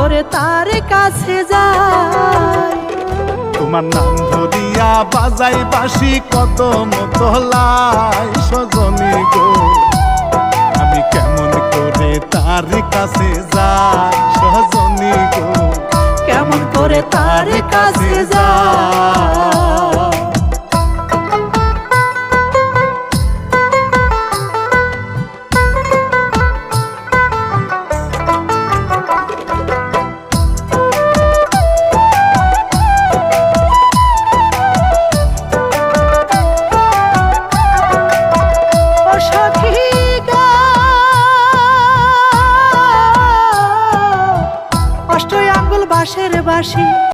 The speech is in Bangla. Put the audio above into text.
করে তার কাছে যাই। তোমার নাম ধরিয়া বাজাই বাঁশি কত মতলাই সজনী গো, আমি কেমন করে তার কাছে যাই সজনী গো, কেমন করে তার কাছে যাই। বাঁশের বাঁশি